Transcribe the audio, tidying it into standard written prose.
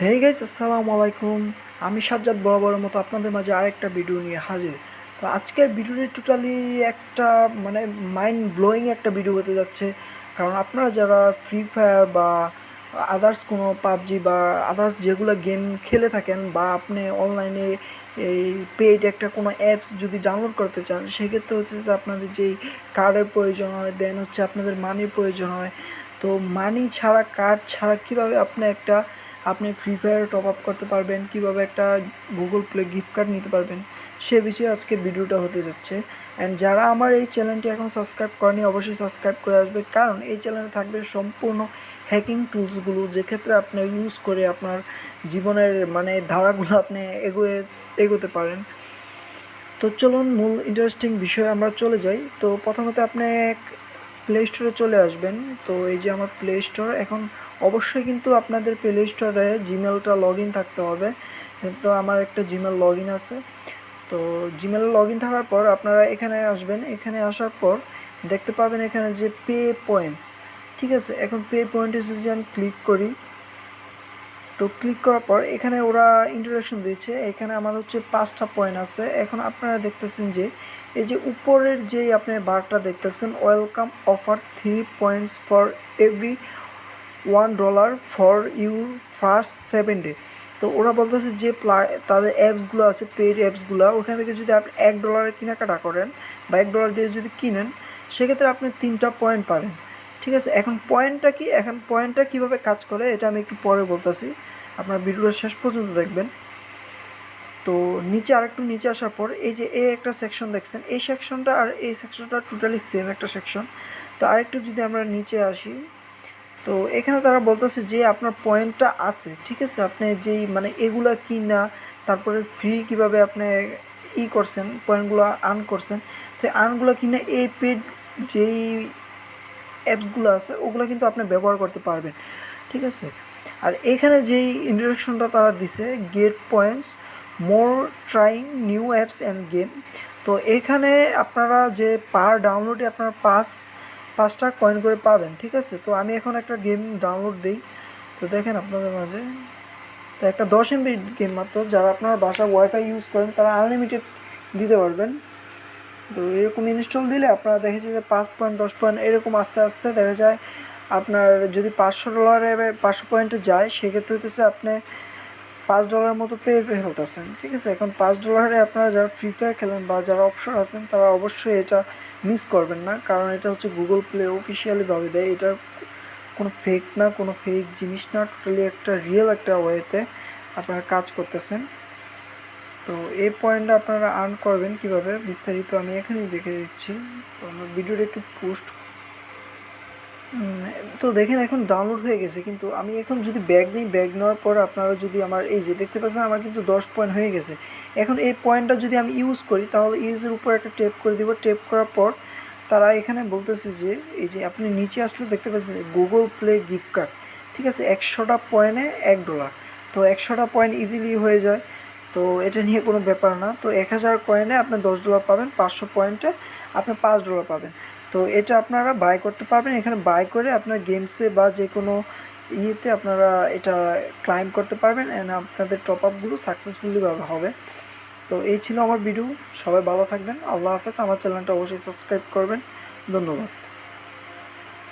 Hey guys, আসসালামু আলাইকুম। আমি সাজ্জাদ বরাবরের মতো আপনাদের মাঝে আরেকটা ভিডিও নিয়ে হাজির। তো আজকের ভিডিওটি টোটালি একটা মানে মাইন্ড ব্লোয়িং একটা ভিডিও হতে যাচ্ছে। কারণ আপনারা যারা ফ্রি ফায়ার বা আদার্স কোনো পাবজি বা আদার্স যেগুলো গেম খেলে থাকেন, বা আপনি অনলাইনে এই পেইড একটা কোনো অ্যাপস যদি ডাউনলোড করতে চান, সেক্ষেত্রে হচ্ছে যে আপনাদের যেই কার্ডের প্রয়োজন হয়, দেন হচ্ছে আপনাদের মানির প্রয়োজন হয়। তো মানি ছাড়া, কার্ড ছাড়া কীভাবে আপনি ফ্রি ফায়ার টপ আপ করতে পারবেন, কিভাবে একটা গুগল প্লে গিফট কার্ড নিতে পারবেন, সে বিষয়ে আজকে ভিডিওটা হতে যাচ্ছে। অ্যান্ড যারা আমার এই চ্যানেলটি এখন সাবস্ক্রাইব করেনি, অবশ্যই সাবস্ক্রাইব করে আসবে, কারণ এই চ্যানেলে থাকবে সম্পূর্ণ হ্যাকিং টুলসগুলো, যেক্ষেত্রে আপনি ইউজ করে আপনার জীবনের ধারাগুলো আপনি এগোতে পারেন। তো চলুন মূল ইন্টারেস্টিং বিষয়ে আমরা চলে যাই। তো প্রথমত আপনি প্লে স্টোরে চলে আসবেন। তো এই যে আমার প্লে স্টোর, এখন অবশ্যই কিন্তু আপনাদের প্লে স্টোরে জিমেলটা লগ ইন থাকতে হবে। তো আমার একটা জিমেল লগ ইন আছে। তো জিমেল লগ ইন থাকার পর আপনারা এখানে আসবেন। এখানে আসার পর দেখতে পাবেন এখানে যে পে পয়েন্টস, ঠিক আছে। এখন পে পয়েন্টে যদি আমি ক্লিক করি, তো ক্লিক করার পর এখানে ওরা ইন্ট্রোডাকশন দিয়েছে। এখানে আমার হচ্ছে 5টা পয়েন্ট আছে। এখন আপনারা দেখতেছেন যে এই যে উপরের যেই আপনি বারটা দেখতেছেন, welcome offer 3 points for every $1 for your first 7 day. তো ওরা বলতেছে যে তাদের অ্যাপসগুলো আছে, পেইড অ্যাপসগুলো, ওখান থেকে যদি আপনি $1 কেনাকাটা করেন বা $1 দিয়ে যদি কিনেন, সেক্ষেত্রে আপনি 3টা পয়েন্ট পাবেন, ঠিক আছে। এখন পয়েন্টটা কীভাবে কাজ করে এটা আমি একটু পরে বলতেছি, আপনার ভিডিওটা শেষ পর্যন্ত দেখবেন। তো আরেকটু নিচে আসার পর এই যে একটা সেকশন দেখছেন, এই সেকশনটা আর এই সেকশনটা টোটালি সেম একটা সেকশন। তো আরেকটু যদি আমরা নিচে আসি, তো এখানে তারা বলতেছে যে আপনার পয়েন্টটা আছে, ঠিক আছে। আপনি যেই এগুলা কিনা, তারপরে ফ্রি কিভাবে আপনি করছেন, পয়েন্টগুলো আর্ন করছেন। তো আর্নগুলো কিনা এই পেড যেই অ্যাপসগুলো আছে ওগুলো কিন্তু আপনি ব্যবহার করতে পারবেন, ঠিক আছে। আর এখানে যেই ইন্ট্রোডাকশনটা তারা দিছে, get points more trying new apps and game. তো এখানে আপনারা যে পার ডাউনলোডে আপনারা পাঁচটা কয়েন করে পাবেন, ঠিক আছে। তো আমি এখন একটা গেম ডাউনলোড দিই। তো দেখেন আপনাদের মাঝে, তো একটা 10 MB গেম মাত্র, যারা আপনারা বাসায় ওয়াইফাই ইউজ করেন তারা আনলিমিটেড দিতে পারবেন। তো এরকম ইনস্টল দিলে আপনারা দেখেছি যে 5 পয়েন্ট 10 পয়েন্ট এরকম আস্তে আস্তে দেখা যায়। আপনার যদি $500 500 পয়েন্টে যায়, সেক্ষেত্রে হতেছে আপনি $5 মতো পেয়ে ফেলতেছেন, ঠিক আছে। এখন $5 আপনারা যারা ফ্রি ফায়ার খেলেন বা যারা অবসর আছেন, তারা অবশ্যই এটা মিস করবেন না, কারণ এটা হচ্ছে গুগল প্লে অফিসিয়ালিভাবে দেয়। এটার কোনো ফেক না, কোনো ফেক জিনিস না, টোটালি একটা রিয়েল একটা ওয়েতে আপনারা কাজ করতেছেন। তো এই পয়েন্টটা আপনারা আর্ন করবেন কিভাবে, বিস্তারিত আমি এখানেই দেখে দিচ্ছি। তো আমরা ভিডিওটা একটু পোস্ট, তো দেখেন এখন ডাউনলোড হয়ে গেছে। কিন্তু আমি এখন যদি ব্যাগ নিই, ব্যাগ নেওয়ার পর আপনারা যদি আমার এই যে দেখতে পাচ্ছেন, আমার কিন্তু 10 পয়েন্ট হয়ে গেছে। এখন এই পয়েন্টটা যদি আমি ইউজ করি, তাহলে ইউজের উপর একটা টেপ করে দিব। টেপ করার পর তারা এখানে বলতেছে যে এই যে আপনি নিচে আসলে দেখতে পাচ্ছেন গুগল প্লে গিফট কার্ড, ঠিক আছে। 100টা পয়েন্টে $1। তো 100টা পয়েন্ট ইজিলি হয়ে যায়। তো এটা নিয়ে কোনো ব্যাপার না। তো 1000 কয়েনে আপনি $10 পাবেন, 500 পয়েন্টে আপনি $5 পাবেন। তো এটা আপনারা বাই করতে পারবেন। এখানে বাই করে আপনার গেমসে বা যে কোনো ইয়েতে আপনারা এটা ক্লাইম করতে পারবেন, অ্যান্ড আপনাদের টপ আপগুলো সাকসেসফুলি হবে। তো এই ছিল আমার ভিডিও। সবাই ভালো থাকবেন। আল্লাহ হাফেজ। আমার চ্যানেলটা অবশ্যই সাবস্ক্রাইব করবেন। ধন্যবাদ।